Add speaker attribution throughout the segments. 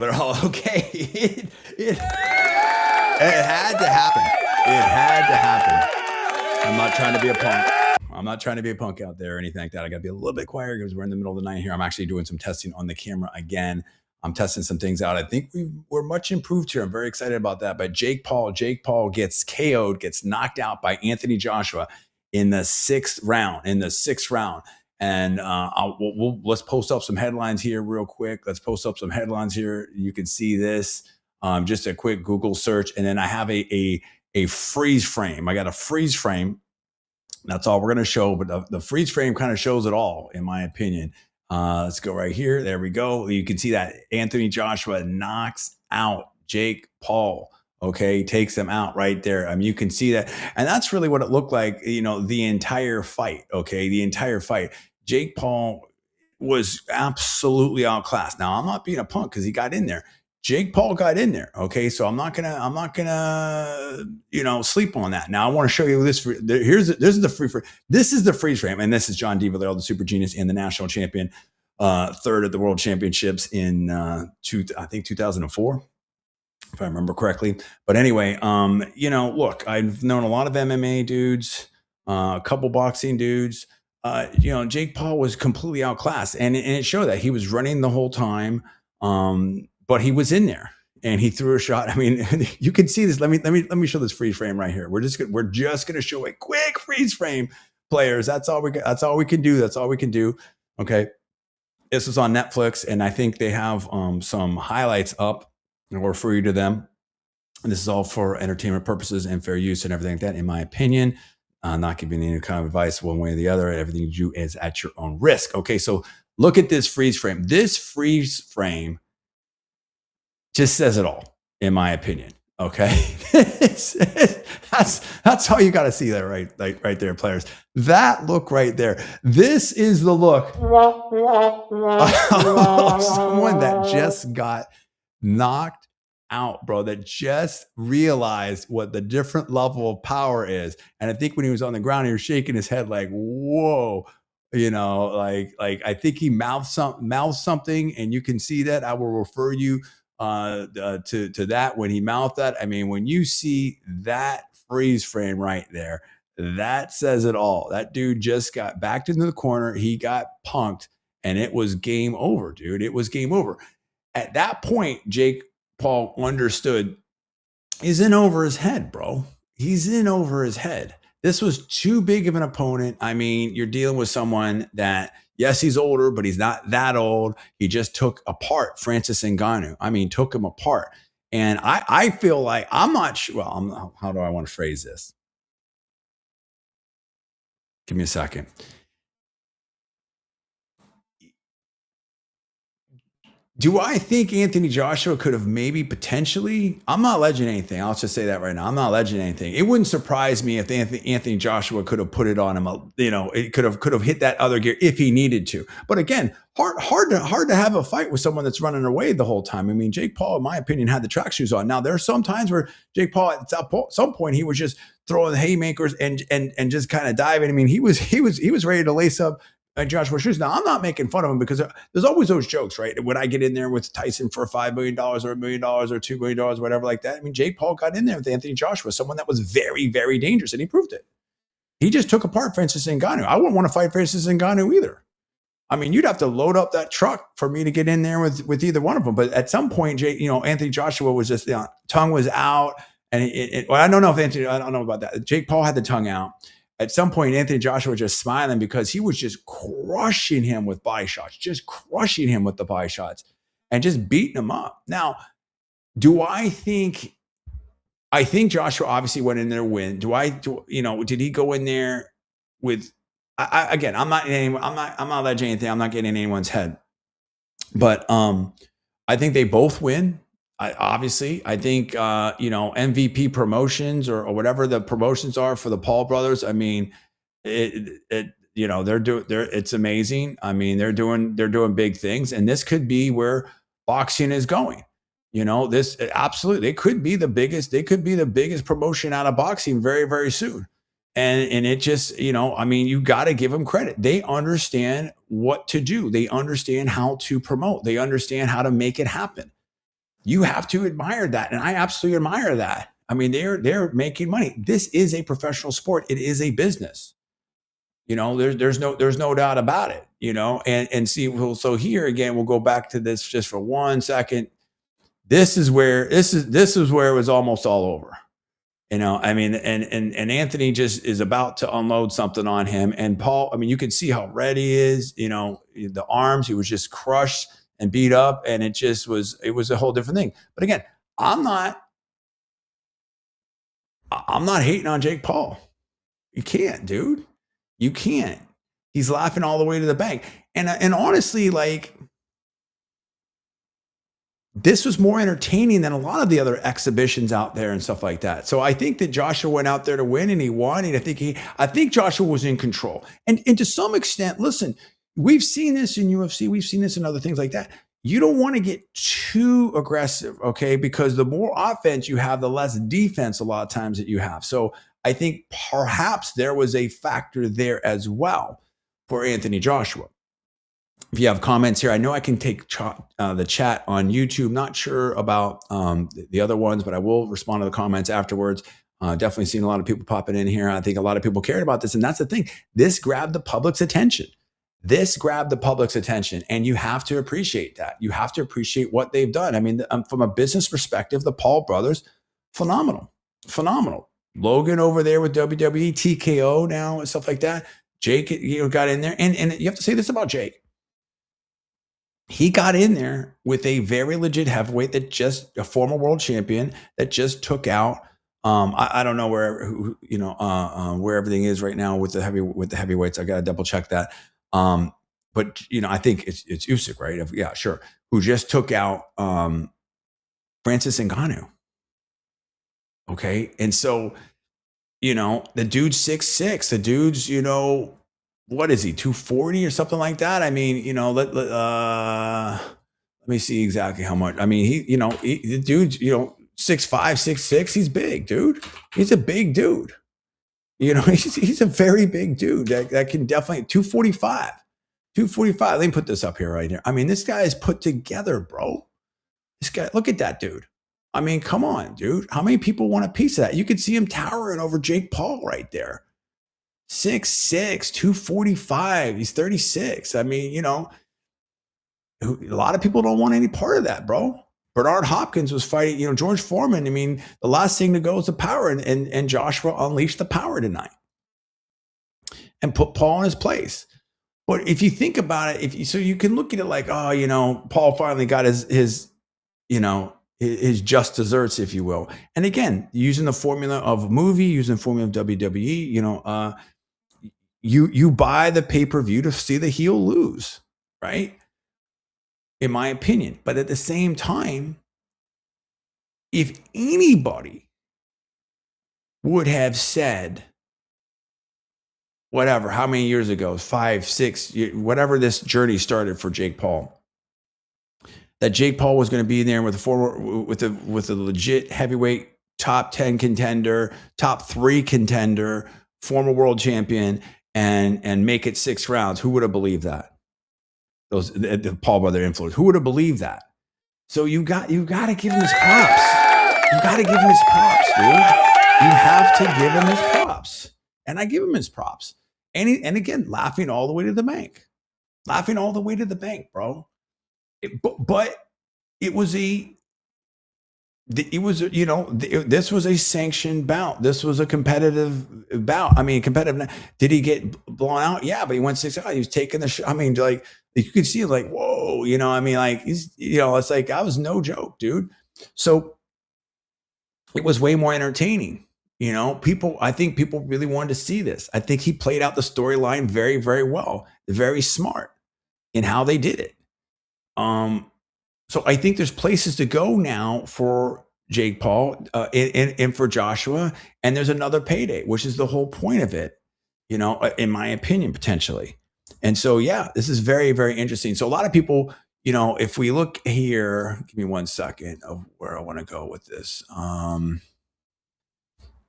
Speaker 1: But okay, it had to happen. It had to happen. I'm not trying to be a punk. I'm not trying to be a punk out there or anything like that. I got to be a little bit quieter because we're in the middle of the night here. I'm actually doing some testing on the camera again. I'm testing some things out. I think we're much improved here. I'm very excited about that. But Jake Paul gets KO'd, gets knocked out by Anthony Joshua in the sixth round. And let's post up some headlines here real quick. Let's post up some headlines here. You can see this. Just a quick Google search, and then I have a freeze frame. I got a freeze frame. That's all we're going to show, but the freeze frame kind of shows it all, in my opinion. Let's go right here. There we go. You can see that Anthony Joshua knocks out Jake Paul. Okay, takes him out right there. I mean, you can see that, and that's really what it looked like. The entire fight. Okay, the entire fight. Jake Paul was absolutely outclassed. Now, I'm not being a punk because he got in there. Jake Paul got in there. Okay, so I'm not gonna sleep on that. Now I want to show you this. This is the freeze frame, and this is John D. Valero, the super genius and the national champion, third at the world championships in I think 2004, if I remember correctly. But anyway, look, I've known a lot of MMA dudes, a couple boxing dudes. Jake Paul was completely outclassed, and it showed that he was running the whole time. But he was in there and he threw a shot. I mean, you can see this. Let me show this freeze frame right here. We're just gonna show a quick freeze frame, players. That's all we can do. Okay. This is on Netflix, and I think they have some highlights up, and we'll refer you to them. And this is all for entertainment purposes and fair use and everything like that, in my opinion. Not giving any kind of advice one way or the other. Everything you do is at your own risk. Okay, so look at this freeze frame. This freeze frame just says it all, in my opinion. Okay, that's all you got to see there, right there, players. That look right there. This is the look of someone that just got knocked out, bro, that just realized what the different level of power is. And I think when he was on the ground, he was shaking his head like, whoa, like I think he mouthed something, and you can see that. I will refer you to that when he mouthed that. I mean, when you see that freeze frame right there, that says it all. That dude just got backed into the corner. He got punked, and it was game over, dude. It was game over. At that point, Jake Paul understood he's in over his head, bro. He's in over his head. This was too big of an opponent. I mean, you're dealing with someone that, yes, he's older, but he's not that old. He just took apart Francis Ngannou. I mean, took him apart. And I feel like, I'm not sure. Well, how do I want to phrase this? Give me a second. Do I think Anthony Joshua could have maybe potentially? I'm not alleging anything. I'll just say that right now. I'm not alleging anything. It wouldn't surprise me if Anthony Joshua could have put it on him. It could have hit that other gear if he needed to. But again, hard to have a fight with someone that's running away the whole time. I mean, Jake Paul, in my opinion, had the track shoes on. Now there are some times where Jake Paul, at some point, he was just throwing haymakers and just kind of diving. I mean, he was ready to lace up Joshua shoes. Now, I'm not making fun of him because there's always those jokes, right? When I get in there with Tyson for $5 million or $1 million or $2 million, whatever like that. I mean, Jake Paul got in there with Anthony Joshua, someone that was very, very dangerous, and he proved it. He just took apart Francis Ngannou. I wouldn't want to fight Francis Ngannou either. I mean, you'd have to load up that truck for me to get in there with either one of them. But at some point, Anthony Joshua was just, tongue was out. And I don't know about that. Jake Paul had the tongue out. At some point, Anthony Joshua was just smiling because he was just crushing him with body shots, just crushing him with the body shots and just beating him up. Now, I think Joshua obviously went in there to win. Did he go in there with, again, I'm not alleging anything. I'm not getting in anyone's head, but I think they both win. I think MVP promotions or whatever the promotions are for the Paul brothers. I mean, it's amazing. I mean, they're doing big things, and this could be where boxing is going. This absolutely, they could be the biggest promotion out of boxing very, very soon. And it just, you got to give them credit. They understand what to do. They understand how to promote. They understand how to make it happen. You have to admire that. And I absolutely admire that. I mean, they're making money. This is a professional sport. It is a business. There's no doubt about it, and see, well, so here again, we'll go back to this just for 1 second. This is where it was almost all over. I mean, and Anthony just is about to unload something on him. And Paul, I mean, you can see how red he is, the arms, he was just crushed and beat up. And it was a whole different thing. But again, I'm not hating on Jake Paul. You can't, dude. You can't. He's laughing all the way to the bank. And honestly, like, this was more entertaining than a lot of the other exhibitions out there and stuff like that. So I think that Joshua went out there to win and he won. And I think Joshua was in control. And to some extent, listen, we've seen this in UFC. We've seen this in other things like that. You don't want to get too aggressive, okay? Because the more offense you have, the less defense a lot of times that you have. So I think perhaps there was a factor there as well for Anthony Joshua. If you have comments here, I know I can take the chat on YouTube. Not sure about the other ones, but I will respond to the comments afterwards. Definitely seen a lot of people popping in here. I think a lot of people cared about this. And that's the thing. This grabbed the public's attention. And you have to appreciate that. You have to appreciate what they've done. I mean, from a business perspective, the Paul brothers, phenomenal. Logan over there with WWE, TKO now and stuff like that. Jake, got in there. And you have to say this about Jake. He got in there with a very legit heavyweight a former world champion that just took out. I don't know where everything is right now with the heavyweights. I got to double check that. But I think it's Usyk, right? Yeah, sure. Who just took out Francis Ngannou. Okay, and so the dude's 6'6". The dude's what is he, 240 or something like that? I mean, let me see exactly how much. I mean, the dude's 6'5", 6'6". He's big, dude. He's a big dude. He's a very big dude that can definitely 245. Let me put this up here right here. I mean, this guy is put together, bro. This guy, look at that dude. I mean, come on, dude. How many people want a piece of that? You could see him towering over Jake Paul right there. 6'6", 245. He's 36. I mean, a lot of people don't want any part of that, bro. Bernard Hopkins was fighting, George Foreman. I mean, the last thing to go is the power, and Joshua unleashed the power tonight and put Paul in his place. But if you think about it, so you can look at it like, Paul finally got his just desserts, if you will. And again, using the formula of a movie, using the formula of WWE, you buy the pay-per-view to see the heel lose, right? In my opinion. But at the same time, if anybody would have said, whatever, how many years ago, 5, 6, whatever this journey started for Jake Paul, that Jake Paul was going to be there with a legit heavyweight top 10 contender, top 3 contender, former world champion, and make it 6 rounds. Who would have believed that? The Paul brother influence. Who would have believed that? So you got to give him his props. You got to give him his props, dude. You have to give him his props. And I give him his props. And again, laughing all the way to the bank. Laughing all the way to the bank, bro. But it was this was a sanctioned bout. This was a competitive bout. I mean, competitive. Did he get blown out? Yeah, but he went 6 out. He was taking the shot. I mean, like, you could see, like, whoa, I mean, like, he's, it's like, that was no joke, dude. So it was way more entertaining. I think people really wanted to see this. I think he played out the storyline very, very well, very smart in how they did it. So I think there's places to go now for Jake Paul and for Joshua, and there's another payday, which is the whole point of it, in my opinion, potentially. And so, yeah, this is very, very interesting. So a lot of people, if we look here, give me 1 second of where I want to go with this.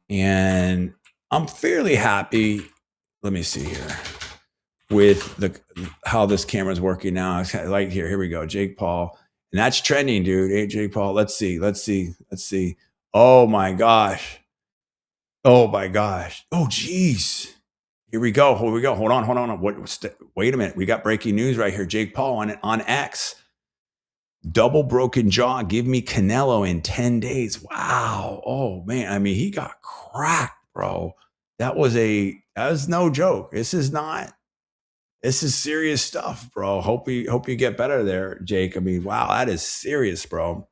Speaker 1: And I'm fairly happy. Let me see here with how this camera is working now. It's kind of like here we go. Jake Paul. And that's trending, dude. Hey, Jake Paul. Let's see. Oh my gosh. Oh, geez. Here we go. Hold on. Wait a minute. We got breaking news right here. Jake Paul on X. Double broken jaw. Give me Canelo in 10 days. Wow. Oh man. I mean, he got cracked, bro. That was no joke. This is serious stuff, bro. Hope you get better there, Jake. I mean, wow, that is serious, bro.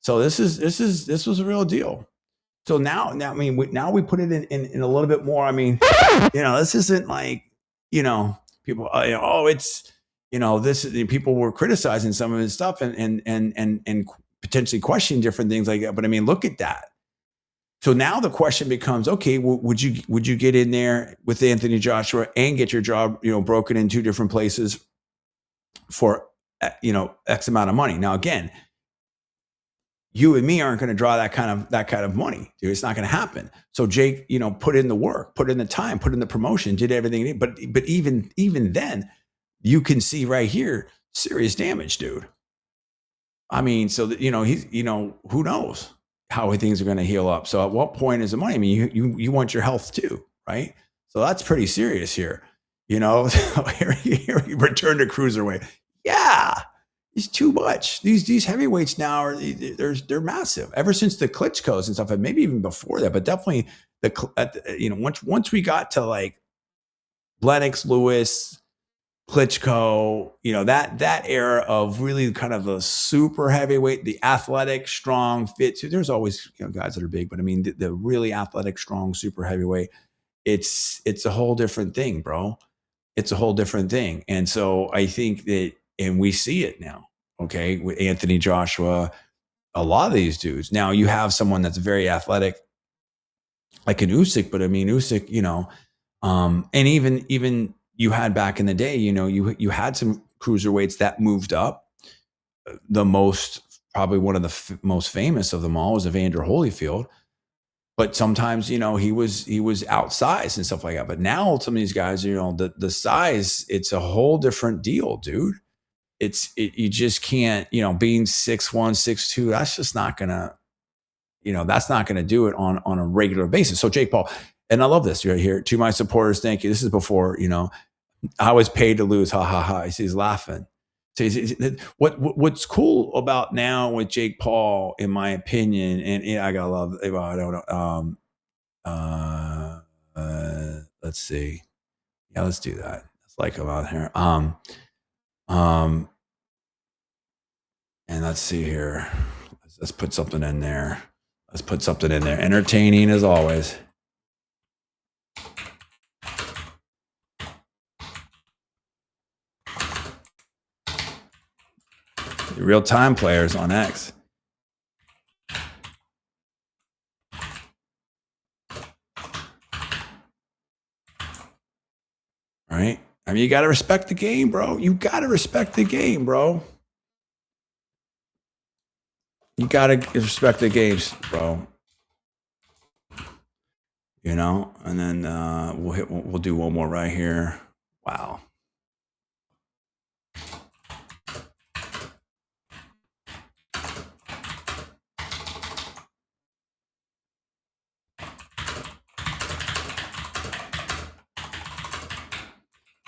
Speaker 1: So this was a real deal. So now I mean, now we put it in a little bit more. I mean, this isn't like, people, it's, people were criticizing some of his stuff and potentially questioning different things like that. But I mean, look at that. So now the question becomes, okay, would you get in there with Anthony Joshua and get your jaw, broken in 2 different places for, X amount of money? Now, again, you and me aren't going to draw that kind of money, dude. It's not going to happen. So Jake, put in the work, put in the time, put in the promotion, did everything. But even then, you can see right here, serious damage, dude. I mean, so that, he's, who knows how things are going to heal up. So at what point is the money? I mean, you want your health too, right? So that's pretty serious here. So here you return to cruiserweight. Yeah. It's too much. These heavyweights now they're massive. Ever since the Klitschko's and stuff, and maybe even before that, but definitely once we got to like Lennox Lewis, Klitschko, that era of really kind of the super heavyweight, the athletic, strong, fit. So there's always guys that are big, but I mean the really athletic, strong, super heavyweight. It's a whole different thing, bro. It's a whole different thing, and so I think that. And we see it now, okay, with Anthony Joshua, a lot of these dudes. Now you have someone that's very athletic, like an Usyk, but I mean Usyk, and even you had back in the day, you had some cruiserweights that moved up. The probably one of the most famous of them all was Evander Holyfield. But sometimes, he was outsized and stuff like that. But now some of these guys, the size, it's a whole different deal, dude. You just can't, being 6'1", 6'2", that's just not gonna, that's not gonna do it on a regular basis. So Jake Paul, and I love this right here. To my supporters, thank you. This is before, I was paid to lose. Ha ha ha. He's laughing. So what's cool about now with Jake Paul, in my opinion, and I gotta love. I don't know. Let's see. Yeah, let's do that. Let's like him out here. And let's see here. Let's put something in there. Entertaining as always. Real-time players on X. Right? I mean, you got to respect the game, bro. You got to respect the game, bro. You got to respect the games, bro. And then we'll do one more right here. Wow.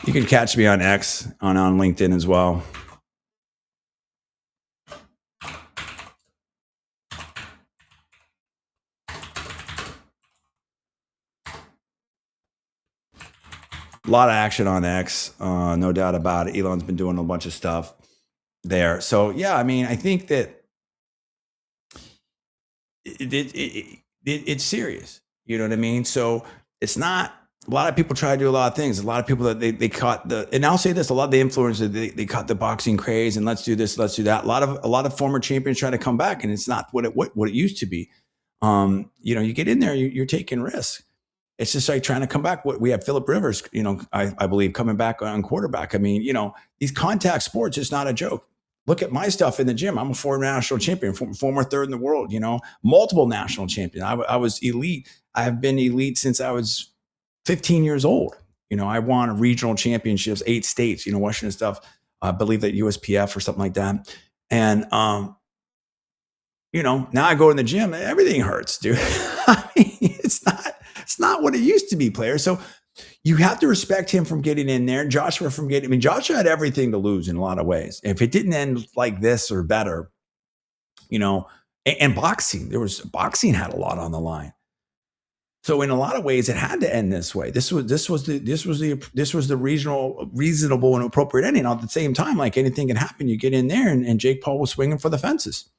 Speaker 1: You can catch me on X, on LinkedIn as well. A lot of action on X, no doubt about it. Elon's been doing a bunch of stuff there. So yeah, I mean, I think that it's serious. You know what I mean? So it's not. A lot of people try to do a lot of things. A lot of people that they caught and I'll say this: a lot of the influencers they caught the boxing craze and let's do this, let's do that. A lot of former champions try to come back, and it's not what it used to be. You get in there, you're taking risks. It's just like trying to come back. We have Phillip Rivers, I believe, coming back on quarterback. I mean, these contact sports is not a joke. Look at my stuff in the gym. I'm a former national champion, former third in the world, multiple national champion. I was elite. I have been elite since I was 15 years old. I won regional championships, 8 states, Washington stuff. I believe that USPF or something like that. And, now I go in the gym, everything hurts, dude. I mean, it's not what it used to be, player. So you have to respect him from getting in there. Joshua Joshua had everything to lose in a lot of ways. If it didn't end like this or better, and boxing had a lot on the line. So in a lot of ways, it had to end this way. This was the reasonable and appropriate ending. At the same time, like anything can happen. You get in there, and Jake Paul was swinging for the fences.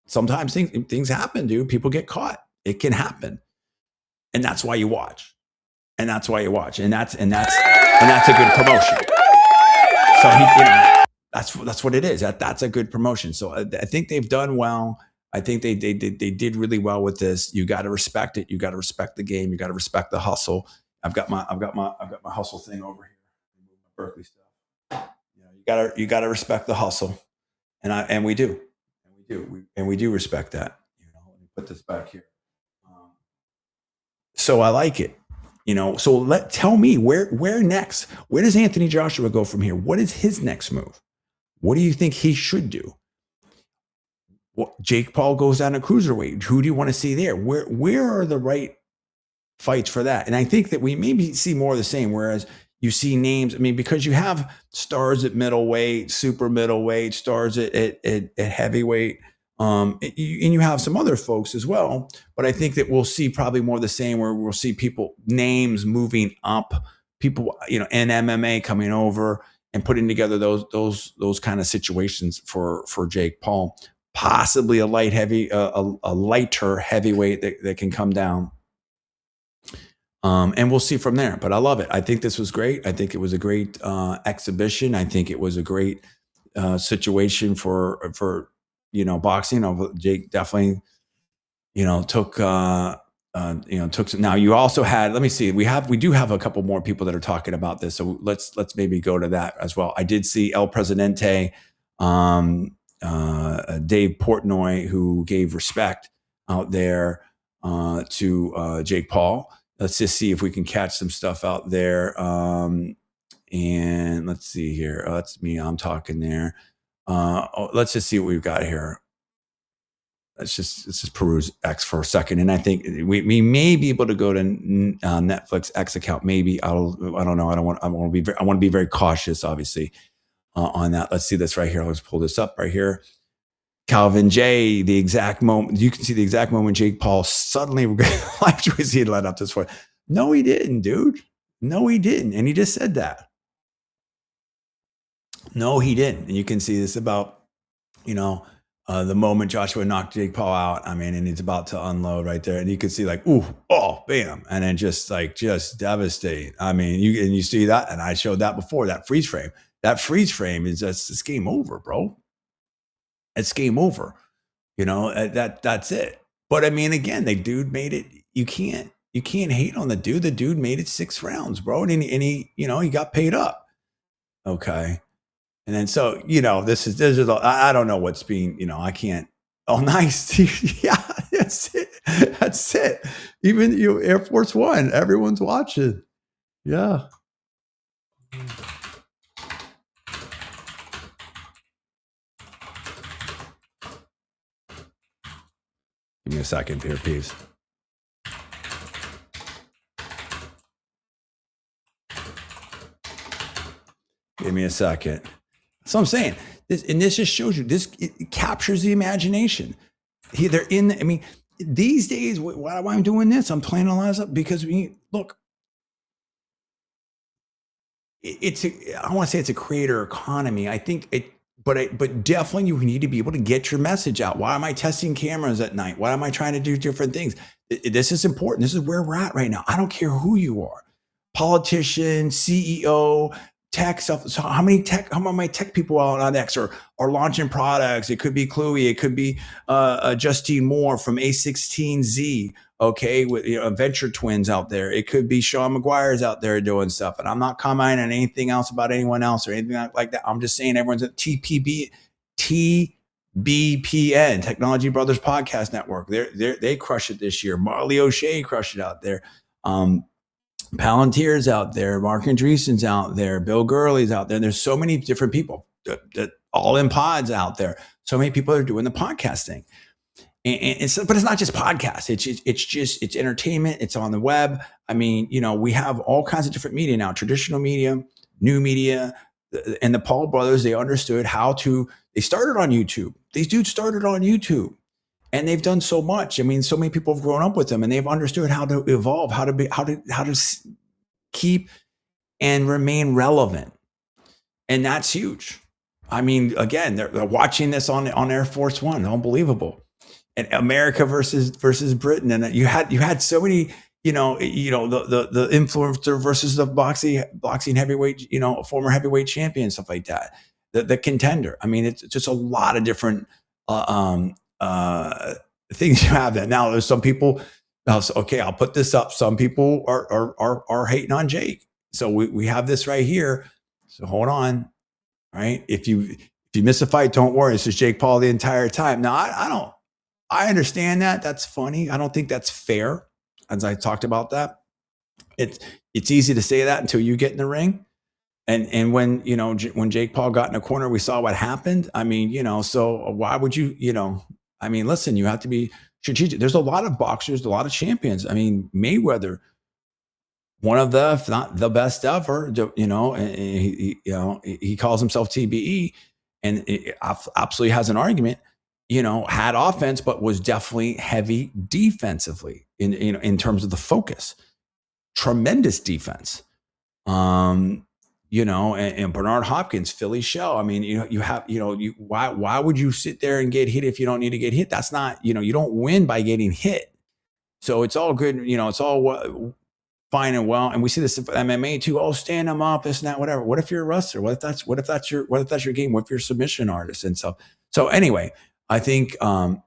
Speaker 1: Sometimes things happen, dude. People get caught. It can happen, and that's why you watch. And that's why you watch. And that's a good promotion. So that's what it is. That's a good promotion. So I think they've done well. I think they did really well with this. You got to respect it. You got to respect the game. You got to respect the hustle. I've got my hustle thing over here. Berkeley stuff. You got to respect the hustle, and we do, we do respect that. Let me put this back here. So I like it. So tell me where next? Where does Anthony Joshua go from here? What is his next move? What do you think he should do? Jake Paul goes down to cruiserweight. Who do you want to see there? Where are the right fights for that? And I think that we maybe see more of the same, whereas you see names, because you have stars at middleweight, super middleweight, stars at heavyweight, and you have some other folks as well. But I think that we'll see probably more of the same, where we'll see names moving up, people, in MMA coming over and putting together those kind of situations for Jake Paul. Possibly a lighter heavyweight that can come down. And we'll see from there. But I love it. I think this was great. I think it was a great exhibition. I think it was a great situation for boxing. Jake definitely, took some. Now you also had. Let me see. We do have a couple more people that are talking about this. So let's maybe go to that as well. I did see El Presidente. Dave Portnoy, who gave respect out there to Jake Paul. Let's just see if we can catch some stuff out there. And let's see here. That's me. I'm talking there. Let's just see what we've got here. Let's just peruse X for a second. And I think we may be able to go to Netflix X account. Maybe I don't know. I want to be very cautious, obviously. On that. Let's see this right here. Let's pull this up right here. Calvin J, the exact moment, you can see the exact moment Jake Paul suddenly life choice he had led up to this point. No, he didn't, dude. No, he didn't. And he just said that. No, he didn't. And you can see this about, the moment Joshua knocked Jake Paul out. and he's about to unload right there. And you can see ooh, oh, bam. And then just devastate. You see that. And I showed that before, that freeze frame. That freeze frame is it's game over, bro. It's game over. That's it. But again, the dude made it. You can't hate on the dude. The dude made it 6 rounds, bro. And he he got paid up. Okay. And then so, this is I don't know what's being, I can't. Oh, nice. Yeah, that's it. That's it. Even Air Force One, everyone's watching. Yeah. Give me a second here, please. Give me a second. So I'm saying this, and this just shows you it captures the imagination. They're in. These days, why am I doing this? I'm playing a lot of stuff because look. I don't want to say it's a creator economy. I think it. But definitely you need to be able to get your message out. Why am I testing cameras at night? Why am I trying to do different things? This is important. This is where we're at right now. I don't care who you are, politician, CEO, tech stuff. So how many tech people out on X are launching products? It could be Chloe. It could be Justine Moore from A16Z. Okay, with venture twins out there. It could be Sean McGuire's out there doing stuff. And I'm not commenting on anything else about anyone else or anything like that. I'm just saying everyone's at TBPN, Technology Brothers Podcast Network. They crush it this year. Marley O'Shea crushed it out there. Palantir's out there. Mark Andreessen's out there. Bill Gurley's out there. There's so many different people. all in pods out there. So many people are doing the podcast thing. But it's not just podcasts. It's entertainment. It's on the web. I mean, we have all kinds of different media now, traditional media, new media. And the Paul brothers, they understood they started on YouTube. These dudes started on YouTube and they've done so much. I mean, so many people have grown up with them and they've understood how to evolve, how to keep and remain relevant. And that's huge. I mean, again, they're watching this on Air Force One. Unbelievable. And America versus Britain. And you had so many, the influencer versus the boxing heavyweight, former heavyweight champion, stuff like that. The contender. I mean, it's just a lot of different things you have that. Now there's some people, okay, I'll put this up. Some people are hating on Jake. So we have this right here. So hold on. Right. If you miss a fight, don't worry. This is Jake Paul the entire time. Now I understand that. That's funny. I don't think that's fair. As I talked about that, it's easy to say that until you get in the ring. And when Jake Paul got in a corner, we saw what happened. I mean, so why would you, I mean, listen, you have to be strategic. There's a lot of boxers, a lot of champions. I mean, Mayweather, one of the, if not the best ever, he calls himself TBE and absolutely has an argument, had offense, but was definitely heavy defensively in terms of the focus, tremendous defense. And Bernard Hopkins, Philly shell. I mean, why would you sit there and get hit if you don't need to get hit? That's not, you don't win by getting hit. So it's all good. It's all fine and well. And we see this in MMA too. Oh, stand them up, this and that, whatever. What if you're a wrestler? What if that's your game? What if you're a submission artist and stuff? So anyway, I think, and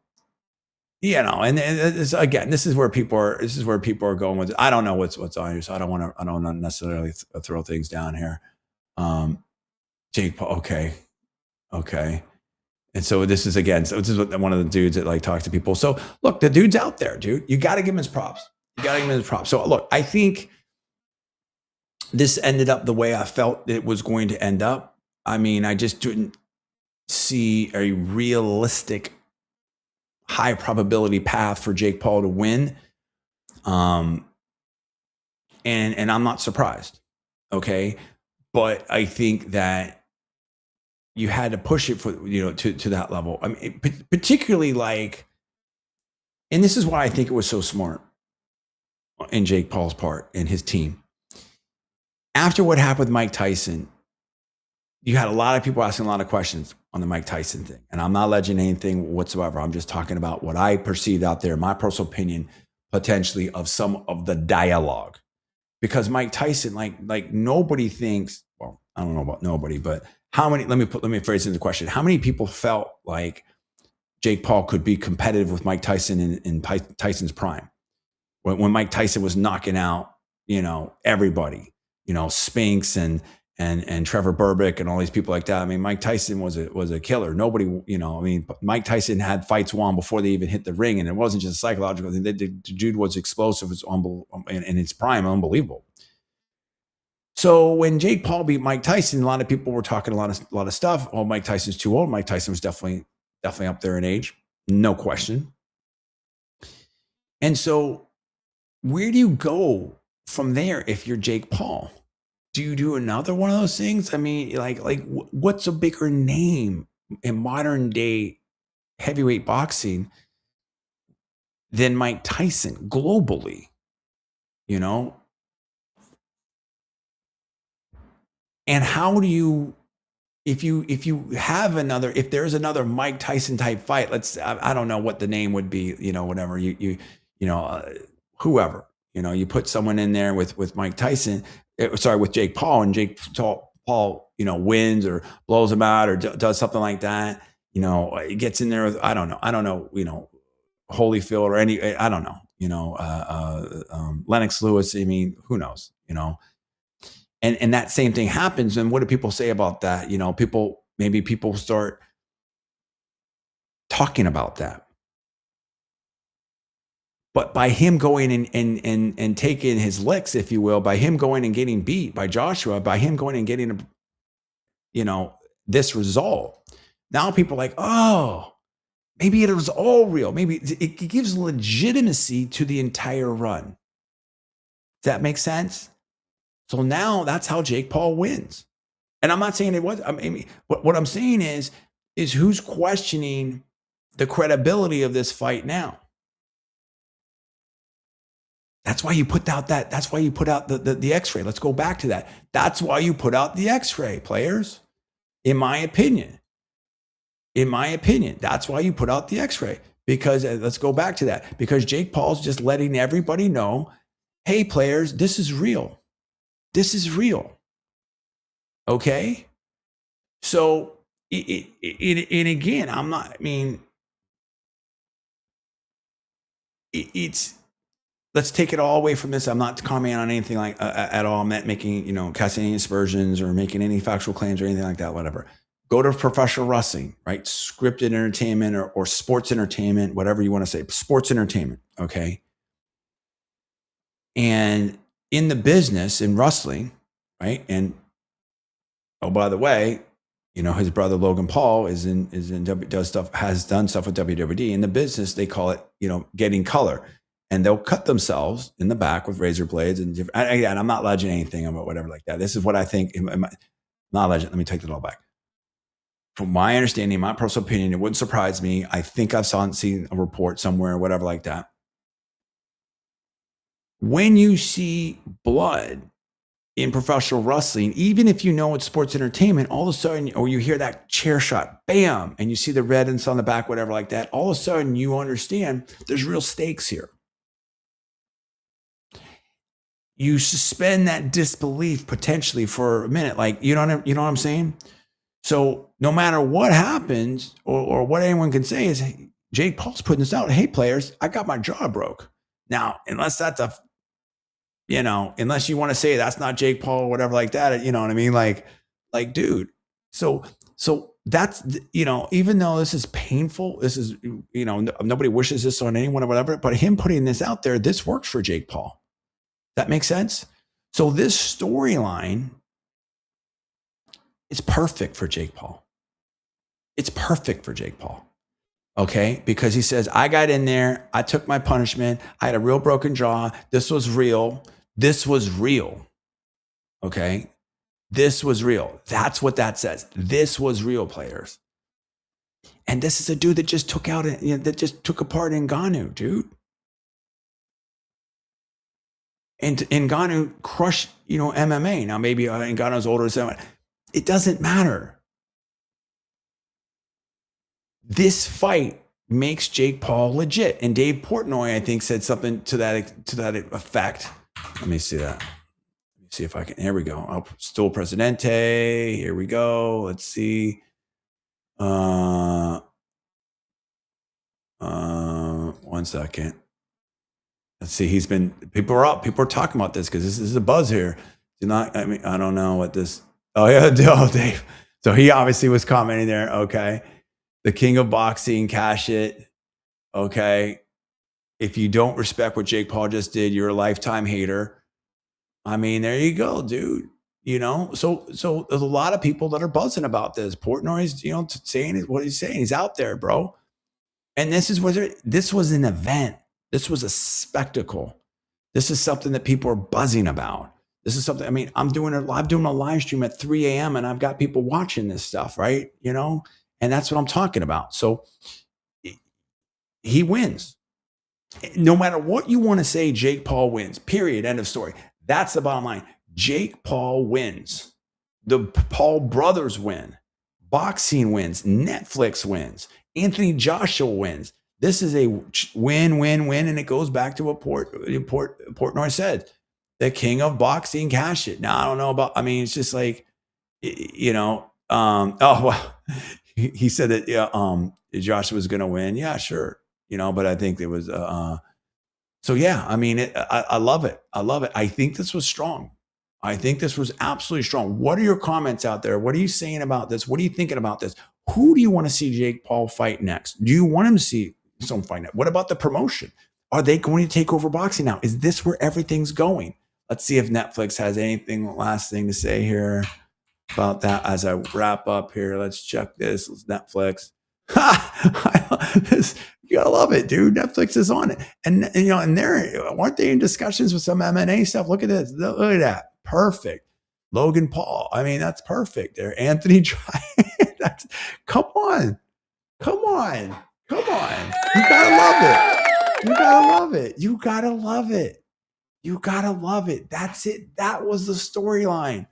Speaker 1: again, this is where people are going with it. I don't know what's on here. So I don't want to necessarily throw things down here. Jake Paul. Okay. And so this is one of the dudes that talks to people. So look, the dude's out there, dude. You got to give him his props. So look, I think this ended up the way I felt it was going to end up. I mean, I just didn't see a realistic high probability path for Jake Paul to win. And I'm not surprised. Okay. But I think that you had to push it for, to that level. I mean, particularly and this is why I think it was so smart in Jake Paul's part and his team. After what happened with Mike Tyson, you had a lot of people asking a lot of questions on the Mike Tyson thing. And I'm not alleging anything whatsoever. I'm just talking about what I perceived out there, my personal opinion, potentially, of some of the dialogue. Because Mike Tyson, like nobody thinks, well, I don't know about nobody, but how many, let me phrase it in the question. How many people felt like Jake Paul could be competitive with Mike Tyson in Tyson's prime? When Mike Tyson was knocking out, everybody, Spinks and Trevor Burbick and all these people like that. I mean, Mike Tyson was a killer. Nobody, Mike Tyson had fights won before they even hit the ring, and it wasn't just a psychological thing. The dude was explosive, was in its prime, unbelievable. So when Jake Paul beat Mike Tyson, a lot of people were talking a lot of stuff. Oh, Mike Tyson's too old. Mike Tyson was definitely up there in age, no question. And so, where do you go from there if you're Jake Paul? Do you do another one of those things? I mean, what's a bigger name in modern day heavyweight boxing than Mike Tyson globally? And how do you, if there's another Mike Tyson type fight, I don't know what the name would be, whatever whoever, you put someone in there with Mike Tyson, with Jake Paul, and Jake Paul, wins or blows him out or does something like that, he gets in there with, I don't know, Holyfield or I don't know, Lennox Lewis. I mean, who knows, and that same thing happens. And what do people say about that? People start talking about that. But by him going and taking his licks, if you will, by him going and getting beat by Joshua, by him going and getting, this result, now people are like, oh, maybe it was all real. Maybe it gives legitimacy to the entire run. Does that make sense? So now that's how Jake Paul wins. And I'm not saying it was. I mean, what I'm saying is who's questioning the credibility of this fight now? That's why you put out that. That's why you put out the X-ray. Let's go back to that. That's why you put out the X-ray, players. In my opinion, that's why you put out the X-ray. Because let's go back to that. Because Jake Paul's just letting everybody know, hey, players, this is real. This is real. Okay. So, and again, I'm not. I mean, it's. Let's take it all away from this. I'm not commenting on anything like at all. I'm not making, casting any aspersions or making any factual claims or anything like that, whatever. Go to professional wrestling, right? Scripted entertainment or sports entertainment, whatever you want to say, sports entertainment, okay? And in the business, in wrestling, right? And, oh, by the way, his brother Logan Paul has done stuff with WWE. In the business, they call it, getting color. And they'll cut themselves in the back with razor blades and different. And I'm not alleging anything about whatever like that. This is what I think. Not alleging. Let me take that all back. From my understanding, my personal opinion, it wouldn't surprise me. I think I've seen a report somewhere, whatever like that. When you see blood in professional wrestling, even if you know it's sports entertainment, all of a sudden, or you hear that chair shot, bam, and you see the red and on the back, whatever like that, all of a sudden you understand there's real stakes here. You suspend that disbelief potentially for a minute. Like, you know what I'm saying? So no matter what happens or what anyone can say is, hey, Jake Paul's putting this out. Hey, players, I got my jaw broke. Now, unless that's unless you want to say that's not Jake Paul or whatever like that, you know what I mean? Like, dude. So that's, even though this is painful, this is, nobody wishes this on anyone or whatever, but him putting this out there, this works for Jake Paul. That makes sense? So this storyline is perfect for Jake Paul. It's perfect for Jake Paul. Okay? Because he says, I got in there. I took my punishment. I had a real broken jaw. This was real. This was real. Okay? This was real. That's what that says. This was real, players. And this is a dude that just took out, that just took apart Ngannou, dude. And Ngannou crushed, MMA. Now, maybe Ngannou's older, so it doesn't matter. This fight makes Jake Paul legit. And Dave Portnoy, I think, said something to that effect. Let me see that. Let me see if I can. Here we go. Still Presidente. Here we go. Let's see. 1 second. Let's see. People are talking about this because this is a buzz here. I don't know what this. Oh, yeah. Dave. So he obviously was commenting there. Okay. The king of boxing, cash it. Okay. If you don't respect what Jake Paul just did, you're a lifetime hater. I mean, there you go, dude. So there's a lot of people that are buzzing about this. Portnoy's, saying what he's saying. He's out there, bro. And this was an event. This was a spectacle. This is something that people are buzzing about. This is something, I'm doing a live stream at 3 a.m. and I've got people watching this stuff, right? And that's what I'm talking about. So he wins. No matter what you want to say, Jake Paul wins, period, end of story. That's the bottom line. Jake Paul wins. The Paul brothers win. Boxing wins. Netflix wins. Anthony Joshua wins. This is a win, win, win. And it goes back to what Portnoy said. The king of boxing, cash it. Now, I don't know about, it's just like, he said that, Joshua was going to win. Yeah, sure. But I think it was, so yeah, I love it. I love it. I think this was strong. I think this was absolutely strong. What are your comments out there? What are you saying about this? What are you thinking about this? Who do you want to see Jake Paul fight next? Do you want him to see someone fight next? What about the promotion? Are they going to take over boxing now? Is this where everything's going? Let's see if Netflix has anything, last thing to say here. about that as I wrap up here. Let's check this. Let's Netflix. You gotta love it, dude. Netflix is on it, and you know, and weren't they in discussions with some M&A stuff? Look at this. Look at that. Perfect. Logan Paul. I mean, that's perfect. There, Anthony. That's come on. You gotta love it. You gotta love it. You gotta love it. You gotta love it. That's it. That was the storyline.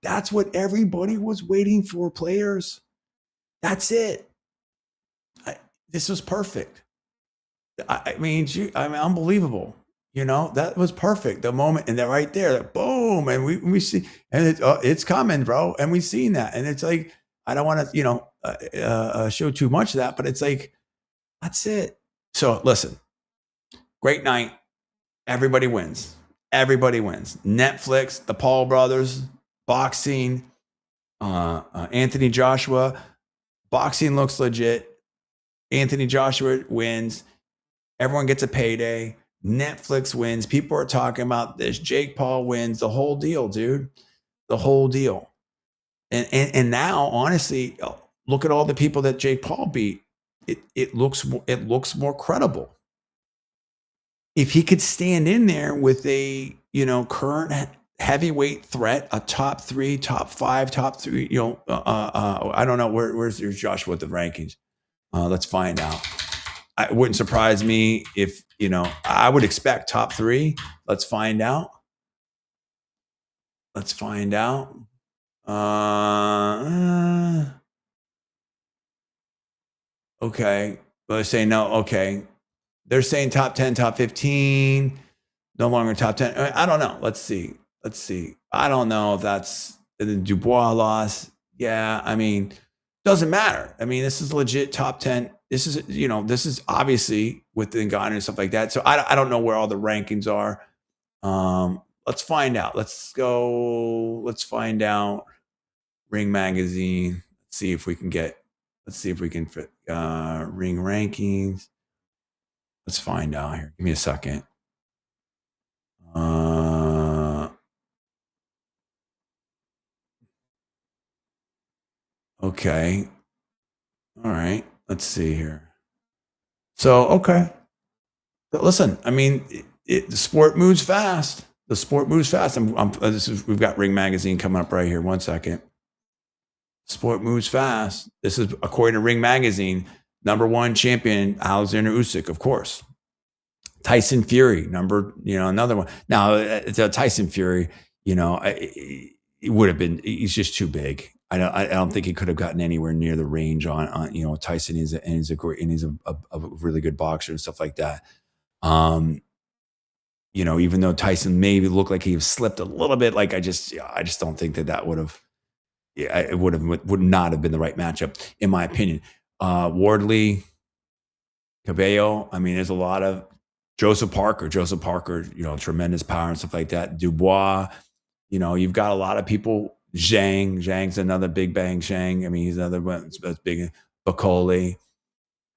Speaker 1: That's what everybody was waiting for, players. That's it. This was perfect. I mean, unbelievable. You know, that was perfect. The moment, and that right there, boom, and we see, and it's coming, bro, and we've seen that, and it's like, I don't want to, show too much of that, but it's like, that's it. So listen, great night. Everybody wins. Everybody wins. Netflix, the Paul brothers, boxing, Anthony Joshua. Boxing looks legit. Anthony Joshua wins. Everyone gets a payday. Netflix wins. People are talking about this. Jake Paul wins. The whole deal, dude. The whole deal. And now, honestly, look at all the people that Jake Paul beat. It looks more credible. If he could stand in there with a current heavyweight threat, a top 3, top 5, top 3, I don't know where's Joshua with the rankings. Let's find out. It wouldn't surprise me if I would expect top 3. Let's find out. Okay. Well, they say no. Okay. They're saying top 10, top 15, no longer top 10. I don't know. Let's see. I don't know if that's the Dubois loss. Yeah. I mean, doesn't matter. I mean, this is legit top 10. This is obviously with the Ngannou and stuff like that. So I don't know where all the rankings are. Let's find out. Let's find out. Ring Magazine. Let's see if we can fit Ring rankings. Let's find out here. Give me a second. Okay. All right. Let's see here. So, okay. But listen, I mean, the sport moves fast. We've got Ring Magazine coming up right here. 1 second. Sport moves fast. This is according to Ring Magazine. #1 champion, Alexander Usyk, of course. Tyson Fury, another one. Now, Tyson Fury, it would have been. He's just too big. I don't think he could have gotten anywhere near the range on Tyson. He's a really good boxer and stuff like that. Even though Tyson maybe looked like he slipped a little bit, like I just don't think that would have. Yeah, it would not have been the right matchup, in my opinion. Wardley, Cabello. I mean, there's a lot of Joseph Parker, tremendous power and stuff like that. Dubois, you've got a lot of people. Zhang's another big bang. Zhang, I mean, he's another one that's big. Bakole.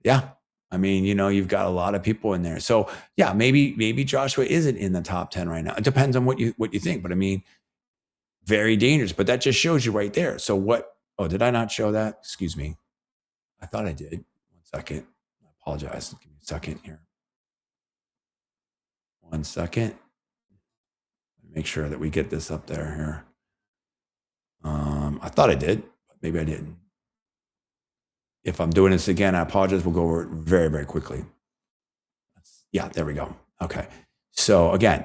Speaker 1: Yeah. I mean, you've got a lot of people in there. So yeah, maybe Joshua isn't in the top 10 right now. It depends on what you think. But I mean, very dangerous. But that just shows you right there. So what? Oh, did I not show that? Excuse me. I thought I did. 1 second. I apologize. Give me a second here. 1 second. Make sure that we get this up there here. I thought I did, but maybe I didn't. If I'm doing this again, I apologize. We'll go over it very, very quickly. Yeah, there we go. Okay. So again,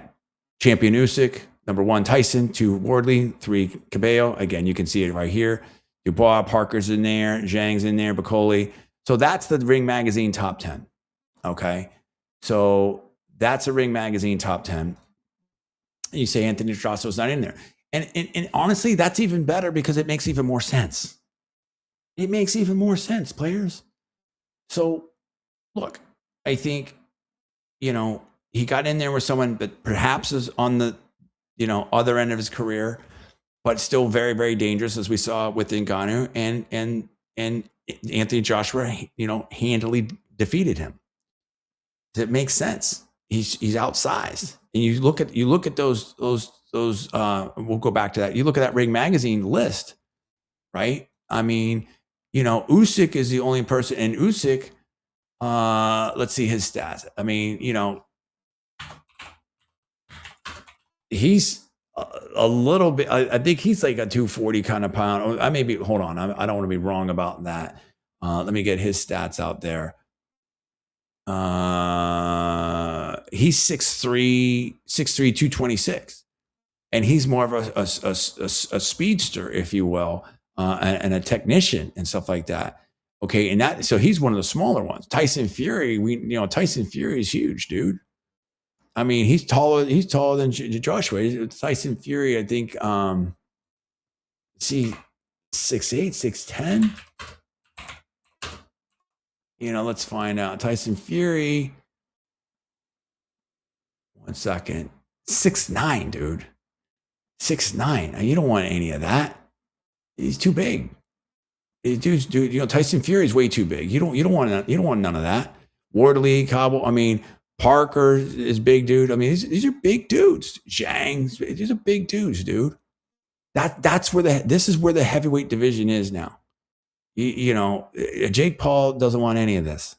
Speaker 1: champion Usyk, #1 Tyson, 2 Wardley, 3 Cabello. Again, you can see it right here. Dubois, Parker's in there, Zhang's in there, Bakole. So that's the Ring Magazine top 10. Okay. So that's a Ring Magazine top 10. And you say Anthony Joshua's not in there. And honestly, that's even better because it makes even more sense. It makes even more sense, players. So look, I think, he got in there with someone that perhaps is on the, other end of his career, but still very, very dangerous, as we saw with Ngannou, and Anthony Joshua, handily defeated him. It makes sense. He's outsized, and you look at those. We'll go back to that. You look at that Ring Magazine list. right? I mean, Usyk is the only person, and Usyk, let's see his stats. I mean, he's a little bit, I think he's like a 240 kind of pound. I may be, hold on, I don't want to be wrong about that. Let me get his stats out there. He's 6'3", 226. And he's more of a speedster, if you will, and a technician and stuff like that. Okay, and so he's one of the smaller ones. Tyson Fury, Tyson Fury is huge, dude. I mean, he's taller than Joshua. Tyson Fury, I think, see, 6'8", 6'10". Let's find out. Tyson Fury, 1 second, 6'9", dude. 6'9". You don't want any of that. He's too big. Dude, Tyson Fury is way too big. You don't want none of that. Wardley, Cobble, I mean, Parker is big, dude. I mean, these are big dudes. Zhang, these are big dudes, dude. That's where this is where the heavyweight division is now. Jake Paul doesn't want any of this.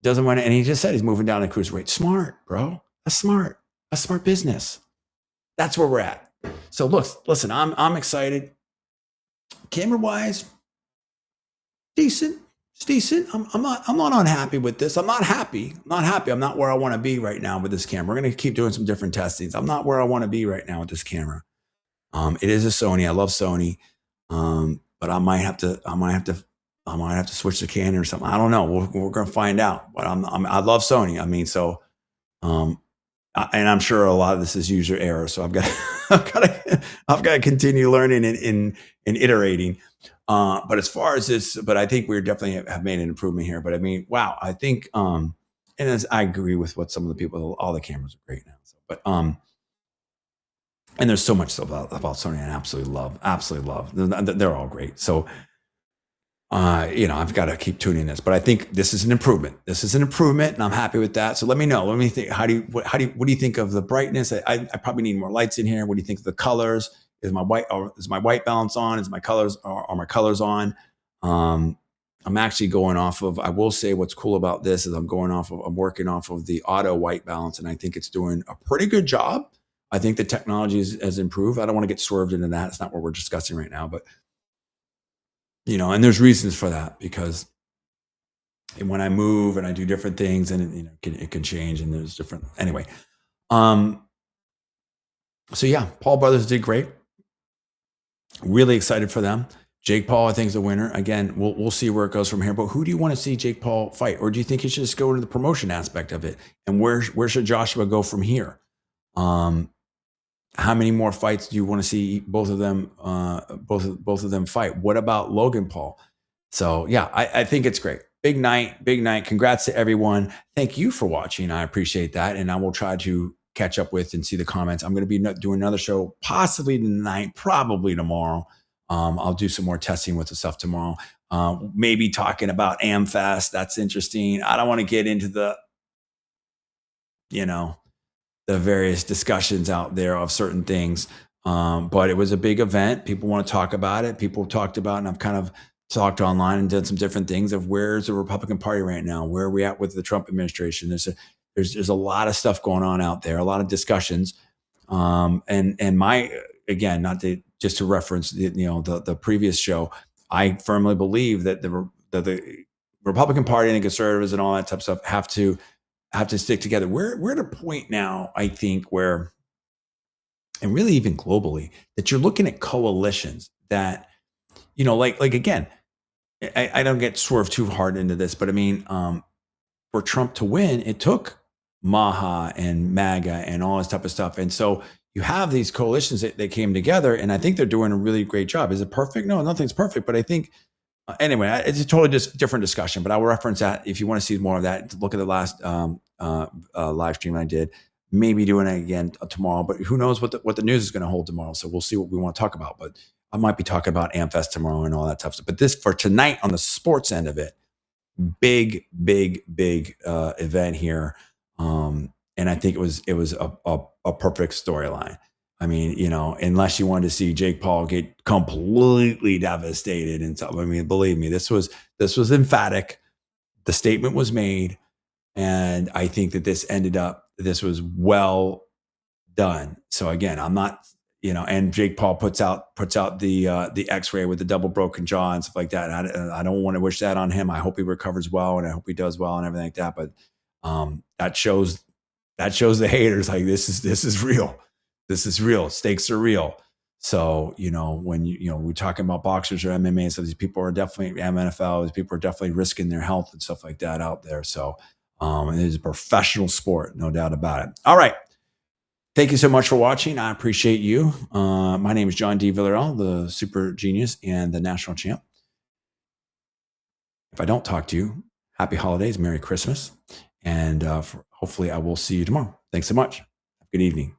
Speaker 1: Doesn't want it, and he just said he's moving down to cruiserweight. Smart, bro. That's smart. That's smart business. That's where we're at. So listen, I'm excited. Camera wise, decent. It's decent. I'm not unhappy with this. I'm not happy. I'm not where I want to be right now with this camera. We're going to keep doing some different testings. I'm not where I want to be right now with this camera. It is a Sony. I love Sony. But I might have to switch the Canon or something. I don't know. We're going to find out. But I love Sony. I mean, so and I'm sure a lot of this is user error. So I've got to continue learning and iterating. But as far as this, but I think we definitely have made an improvement here. But I mean, wow, I think, and as I agree with what some of the people, all the cameras are great now. So, but and there's so much about Sony I absolutely love. They're all great. So, I've got to keep tuning this, but I think this is an improvement. And I'm happy with that. So let me know. Let me think. What do you think of the brightness? I probably need more lights in here. What do you think of the colors? Is my white balance on? Are my colors on? I'm actually going off of, I will say what's cool about this is I'm working off of the auto white balance, and I think it's doing a pretty good job. I think the technology has improved. I don't want to get swerved into that. It's not what we're discussing right now, but and there's reasons for that, because when I move and I do different things, and it can change, and there's different, anyway. So yeah, Paul brothers did great. Really excited for them. Jake Paul, I think, is the winner. Again, we'll see where it goes from here. But who do you want to see Jake Paul fight? Or do you think he should just go into the promotion aspect of it? And where should Joshua go from here? How many more fights do you want to see both of them fight? What about Logan Paul? So yeah, I think it's great. Big night. Congrats to everyone. Thank you for watching. I appreciate that. And I will try to catch up with and see the comments. I'm going to be doing another show possibly tonight, probably tomorrow. I'll do some more testing with the stuff tomorrow. Maybe talking about AmFest. That's interesting. I don't want to get into the various discussions out there of certain things. But it was a big event. People want to talk about it. People talked about it, and I've kind of talked online and done some different things of where's the Republican Party right now? Where are we at with the Trump administration? There's a lot of stuff going on out there, a lot of discussions. And again, just to reference the previous show, I firmly believe that the Republican Party and the conservatives and all that type of stuff have to stick together. We're at a point now, I think, where, and really even globally, that you're looking at coalitions that, like again, I don't get swerved too hard into this, but I mean, for Trump to win, it took Maha and MAGA and all this type of stuff. And so you have these coalitions that they came together, and I think they're doing a really great job. Is it perfect? No, nothing's perfect, but I think, anyway, it's a totally just different discussion, but I will reference that if you want to see more of that. Look at the last live stream I did. Maybe doing it again tomorrow, but who knows what the news is going to hold tomorrow. So we'll see what we want to talk about. But I might be talking about AmFest tomorrow and all that stuff. But this for tonight on the sports end of it, big event here. And I think it was a perfect storyline. I mean, unless you wanted to see Jake Paul get completely devastated and stuff. I mean, believe me, this was emphatic. The statement was made, and I think that this was well done. So again, I'm not, and Jake Paul puts out the X-ray with the double broken jaw and stuff like that. And I don't want to wish that on him. I hope he recovers well, and I hope he does well and everything like that. But that shows the haters like this is real. This is real. Stakes are real. So when we're talking about boxers or MMA and stuff, these people are definitely NFL. These people are definitely risking their health and stuff like that out there. So it is a professional sport, no doubt about it. All right. Thank you so much for watching. I appreciate you. My name is John D. Villarreal, the super genius and the national champ. If I don't talk to you, happy holidays, Merry Christmas. And hopefully I will see you tomorrow. Thanks so much. Good evening.